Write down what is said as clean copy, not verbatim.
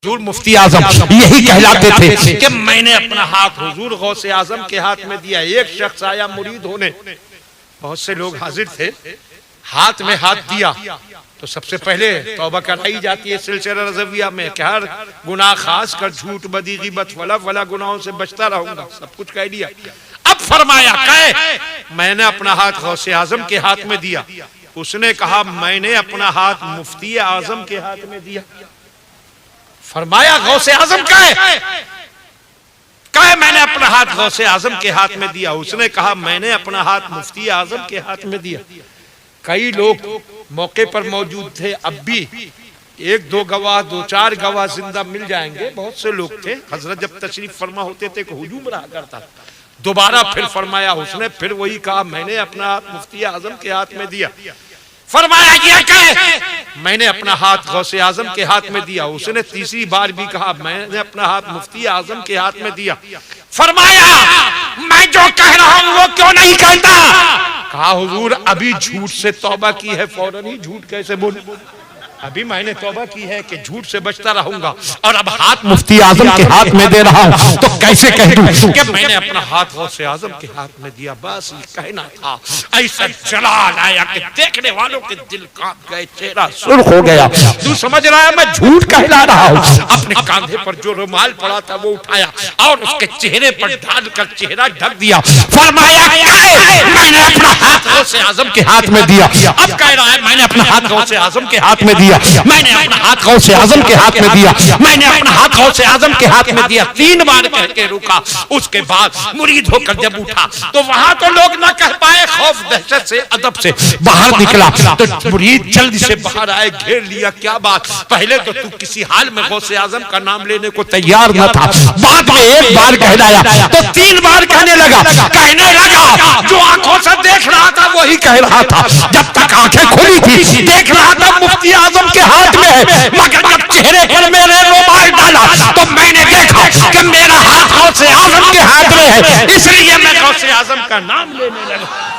हुजूर मुफ्ती आजम यही कहलाते थे कि मैंने अपना हाथ हुजूर गौसे आजम के हाथ में दिया। एक शख्स आया मुरीद होने, बहुत से लोग हाजिर थे, हाथ में हाथ दिया तो सबसे पहले तौबा कराई जाती है सिलसिला रज़विया में कि हर गुनाह, खास कर झूठ, बदी, गिबत, वला गुनाहों से बचता रहूंगा, सब कुछ कह लिया। अब फरमाया कहे मैंने अपना हाथ गौसे आजम के हाथ में दिया। उसने कहा मैंने अपना हाथ मुफ्ती आजम के हाथ में दिया। फरमाया गौसे आजम कहे मैंने अपना हाथ गौसे आजम के हाथ में दिया। उसने कहा मैंने अपना हाथ मुफ्ती आजम के हाथ में दिया। कई लोग मौके पर मौजूद थे, अब भी एक दो गवाह, दो चार गवाह जिंदा मिल जाएंगे। बहुत से लोग थे, हजरत जब तशरीफ फरमा होते थे हुजूम रहा करता। दोबारा फिर फरमाया, उसने फिर वही कहा मैंने अपना हाथ मुफ्ती आजम के हाथ में दिया। फरमाया ये कहे मैंने अपना हाथ गौसे आजम के हाथ में दिया। उसने तीसरी बार भी कहा मैंने अपना हाथ मुफ्ती आजम के हाथ में दिया। फरमाया मैं जो कह रहा हूं वो क्यों नहीं कहता? कहा हुजूर अभी झूठ से तौबा की है, फौरन ही झूठ कैसे बोलूं? अभी मैंने तौबा की है कि झूठ से बचता रहूंगा और अब हाथ मुफ्ती आजम के हाथ में दे रहा हूं तो कैसे कह दूं कि मैंने अपना हाथ गौसे आजम के हाथ में दिया। बस ये कहना था। ऐसा जलाल आया कि देखने वालों के दिल कांप गए, चेहरा सुर्ख हो गया। तू समझ रहा है मैं झूठ कहला रहा हूं? अपने कांधे पर जो रुमाल पड़ा था वो उठाया और उसके चेहरे पर डालकर चेहरा ढक दिया। फरमाया मैंने अपना हाथ गौसे आजम के हाथ में दिया। अब कह रहा है मैंने अपना हाथ गौसे आजम के हाथ में दिया, मैंने अपना हाथ गौसे आजम के हाथ में दिया, मैंने अपना हाथ गौसे आजम के हाथ में दिया। 3 बार कह के रुका। उसके बाद मुरीद होकर जब उठा तो वहां तो लोग ना कह पाए, खौफ दहशत से अदब से बाहर निकला तो मुरीद जल्दी से बाहर आए, घेर लिया। क्या बात, पहले तो तू किसी हाल में गौसे आजम का नाम लेने को तैयार न था, बाद में एक बार कहलाया तो 3 बार कहने लगा जो आंखों से देख रहा था वही कह रहा था। जब तक आंखें खुली थी देख रहा था मुफ्ती आजम के हाथ में है, मगर जब चेहरे पर मेरे रुमाल डाला तो मैंने देखा कि मेरा हाथ गौसे आजम के हाथ में है, इसलिए मैं गौसे आजम का नाम लेने लगा।